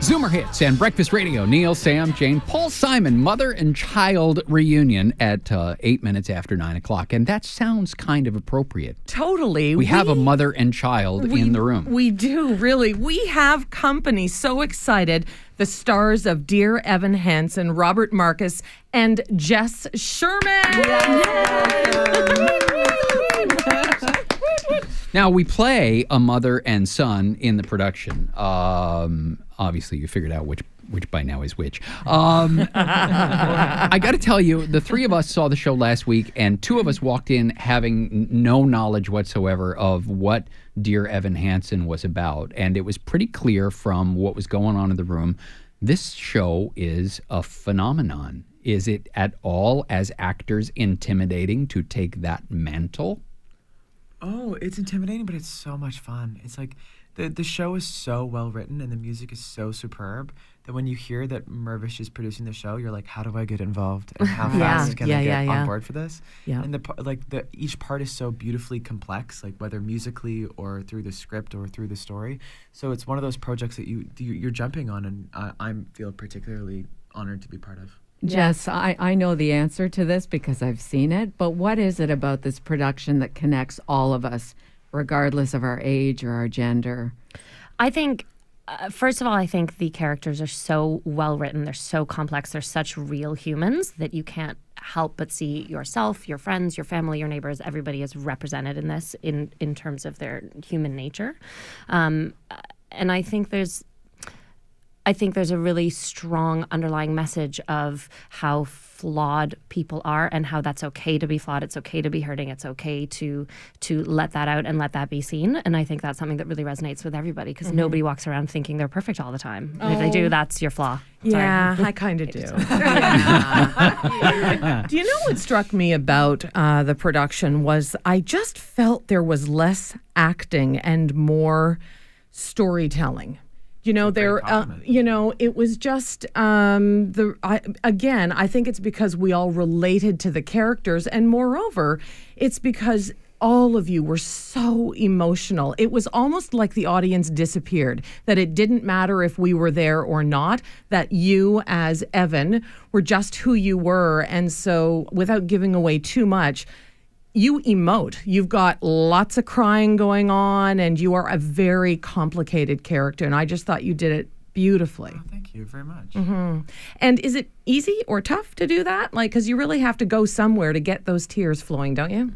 Zoomer Hits and Breakfast Radio. Neil, Sam, Jane, Paul Simon, mother and child reunion at 8 minutes after 9 o'clock. And that sounds kind of appropriate. Totally. We have a mother and child in the room. We do, really. We have company. So excited. The stars of Dear Evan Hansen, Robert Markus, and Jess Sherman. Now, we play a mother and son in the production. Obviously, you figured out which by now is which. I got to tell you, the three of us saw the show last week, and two of us walked in having no knowledge whatsoever of what Dear Evan Hansen was about. And it was pretty clear from what was going on in the room, this show is a phenomenon. Is it at all, as actors, intimidating to take that mantle? Oh, it's intimidating, but it's so much fun. It's like the show is so well written and the music is so superb that when you hear that Mirvish is producing the show, you're like, how do I get involved? And how fast can I get on board for this? Yeah. And each part is so beautifully complex, like whether musically or through the script or through the story. So it's one of those projects that you're jumping on, and I feel particularly honored to be part of. Jess, I know the answer to this because I've seen it, but what is it about this production that connects all of us, regardless of our age or our gender? I think, first of all, I think the characters are so well written. They're so complex. They're such real humans that you can't help but see yourself, your friends, your family, your neighbors. Everybody is represented in this in terms of their human nature. And I think there's a really strong underlying message of how flawed people are and how that's okay to be flawed. It's okay to be hurting. It's okay to let that out and let that be seen. And I think that's something that really resonates with everybody because nobody walks around thinking they're perfect all the time. And if they do, that's your flaw. Yeah, I kind of do. Do you know what struck me about the production was I just felt there was less acting and more storytelling. You know, it was just, I think it's because we all related to the characters. And moreover, it's because all of you were so emotional. It was almost like the audience disappeared, that it didn't matter if we were there or not, that you as Evan were just who you were. And so without giving away too much, you emote. You've got lots of crying going on, and you are a very complicated character. And I just thought you did it beautifully. Oh, thank you very much. Mm-hmm. And is it easy or tough to do that? Like, because you really have to go somewhere to get those tears flowing, don't you?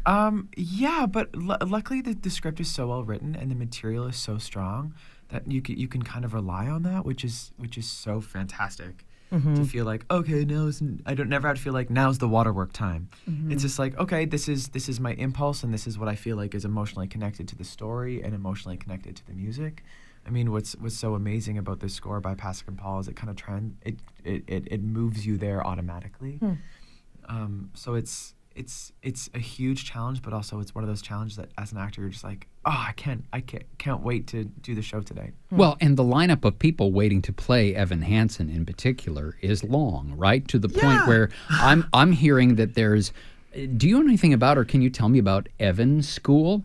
Yeah, but luckily the script is so well written and the material is so strong that you can kind of rely on that, which is so fantastic. To feel like, okay, I don't never have to feel like now's the waterwork time. It's just like, okay, this is my impulse and this is what I feel like is emotionally connected to the story and emotionally connected to the music. I mean, what's so amazing about this score by Pasek and Paul is it kind of it moves you there automatically. So it's a huge challenge, but also it's one of those challenges that as an actor you're just like, I can't wait to do the show today. Well, and the lineup of people waiting to play Evan Hansen in particular is long, right? To the point where I'm hearing that there's. Do you know anything about, or can you tell me about Evan School?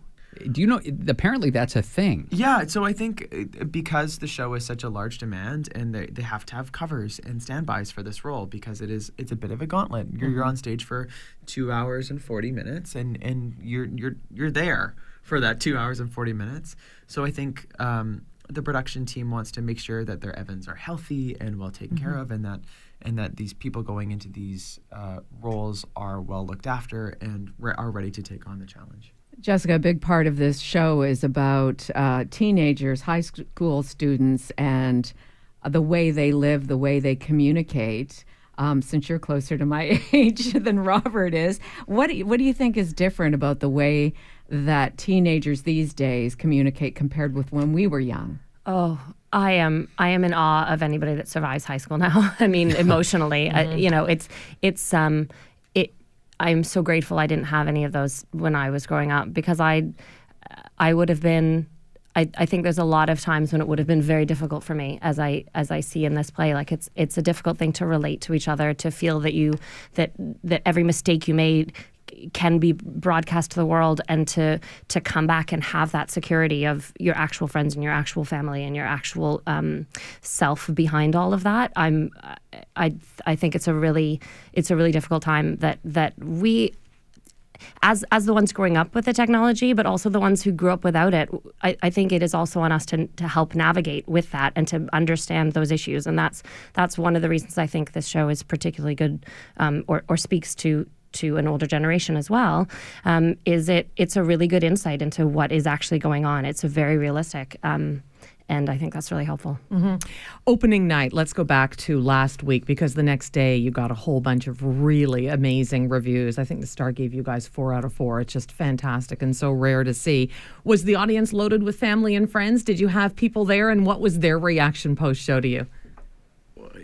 Do you know? Apparently, that's a thing. Yeah. So I think because the show is such a large demand, and they have to have covers and standbys for this role because it's a bit of a gauntlet. You're on stage for 2 hours and 40 minutes, and you're there for that 2 hours and 40 minutes. So I think the production team wants to make sure that their Evans are healthy and well taken care of, and that these people going into these roles are well looked after and are ready to take on the challenge. Jessica, a big part of this show is about teenagers, high school students, and the way they live, the way they communicate. Since you're closer to my age than Robert is, what do you think is different about the way that teenagers these days communicate compared with when we were young? Oh, I am in awe of anybody that survives high school now. I mean, emotionally, I'm so grateful I didn't have any of those when I was growing up because I would have been. I think there's a lot of times when it would have been very difficult for me, as I see in this play. Like it's a difficult thing to relate to each other, to feel that every mistake you made can be broadcast to the world, and to come back and have that security of your actual friends and your actual family and your actual self behind all of that. I think it's a really difficult time that we, as the ones growing up with the technology, but also the ones who grew up without it, I think it is also on us to help navigate with that and to understand those issues. And that's one of the reasons I think this show is particularly good, or speaks to an older generation as well, is it's a really good insight into what is actually going on. It's a very realistic, and I think that's really helpful. Opening night, let's go back to last week, because the next day you got a whole bunch of really amazing reviews. I think the Star gave you guys 4 out of 4. It's just fantastic and so rare to see. Was the audience loaded with family and friends? Did you have people there, and what was their reaction post-show to you?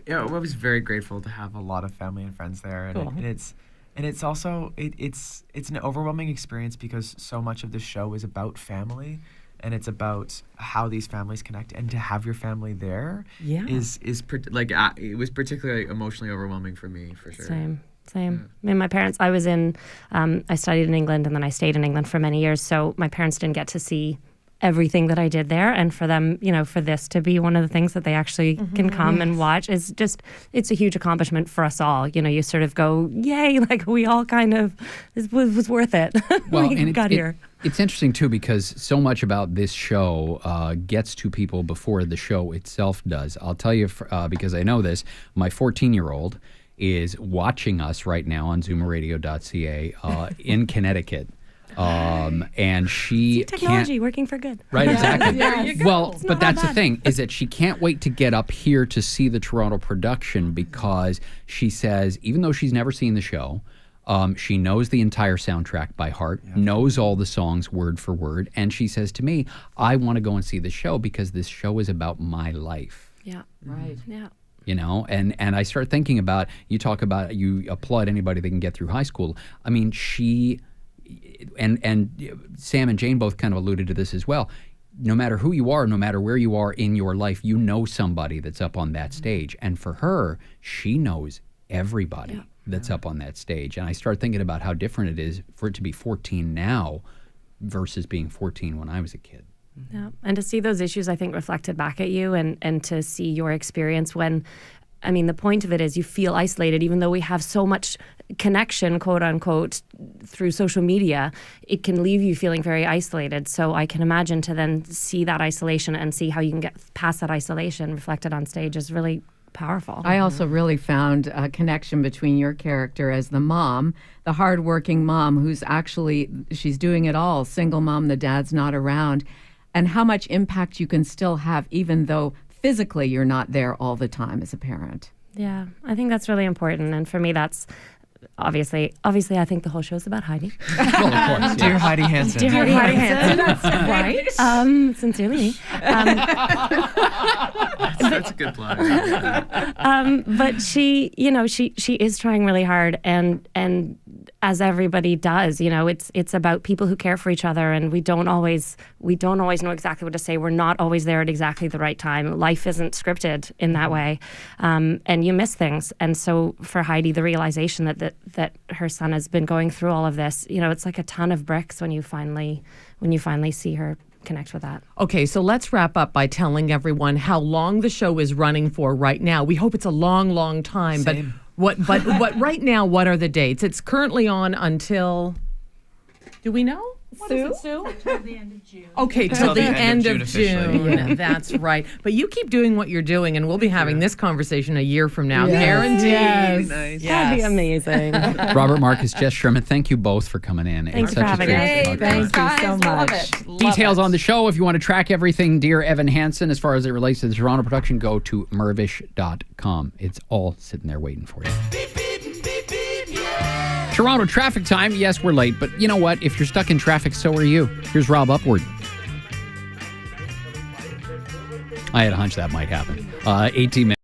Yeah, I was very grateful to have a lot of family and friends there, and, Cool. it's also it's an overwhelming experience, because so much of the show is about family, and it's about how these families connect, and to have your family there it was particularly emotionally overwhelming for me, for sure. Same. I mean, my parents, I studied in England, and then I stayed in England for many years, so my parents didn't get to see everything that I did there. And for them, for this to be one of the things that they actually can come and watch is just, it's a huge accomplishment for us all. You sort of go, yay, like we all kind of, this was worth it. Well, we got here. It's interesting, too, because so much about this show gets to people before the show itself does. I'll tell you, because I know this, my 14-year-old is watching us right now on zoomerradio.ca in Connecticut. And she technology working for good. Right, exactly. There you go. Well, but that's the thing, is that she can't wait to get up here to see the Toronto production, because she says, even though she's never seen the show, she knows the entire soundtrack by heart, knows all the songs word for word, and she says to me, I want to go and see the show because this show is about my life. Yeah. Right. Yeah. And I start thinking about, you applaud anybody that can get through high school. I mean, she... And Sam and Jane both kind of alluded to this as well. No matter who you are, no matter where you are in your life, you know somebody that's up on that stage. And for her, she knows everybody that's up on that stage. And I start thinking about how different it is for it to be 14 now versus being 14 when I was a kid. Yeah. And to see those issues, I think, reflected back at you, and to see your experience when, I mean, the point of it is you feel isolated, even though we have so much connection, quote unquote, through social media, it can leave you feeling very isolated. So I can imagine to then see that isolation and see how you can get past that isolation reflected on stage is really powerful. I also really found a connection between your character as the mom, the hardworking mom who's actually, she's doing it all, single mom, the dad's not around, and how much impact you can still have even though physically you're not there all the time as a parent. Yeah, I think that's really important. And for me, that's obviously, I think the whole show is about Heidi. Well, of course. Dear Heidi Hansen. Dear Heidi Hansen. That's right. Sincerely. That's a good plug. But she is trying really hard, and as everybody does, it's about people who care for each other, and we don't always know exactly what to say. We're not always there at exactly the right time. Life isn't scripted in that way, and you miss things. And so for Heidi, the realization that her son has been going through all of this, it's like a ton of bricks when you finally see her connect with that. Okay, so let's wrap up by telling everyone how long the show is running for right now. We hope it's a long, long time. Same. But right now, what are the dates? It's currently on until, do we know? What is it, Sue? Until the end of June. Okay, till the end of officially. June. Yeah. That's right. But you keep doing what you're doing, and we'll be having this conversation a year from now. Yes. Guaranteed. Yes. Nice. That'd be amazing. Robert Markus, Jess Sherman, thank you both for coming in. Thanks It's for such a having treat us. to talk to Thank you. you so much. Details on the show, if you want to track everything Dear Evan Hansen as far as it relates to the Toronto production, go to Mirvish.com. It's all sitting there waiting for you. Toronto traffic time. Yes, we're late, but you know what? If you're stuck in traffic, so are you. Here's Rob Upward. I had a hunch that might happen. 18 minutes.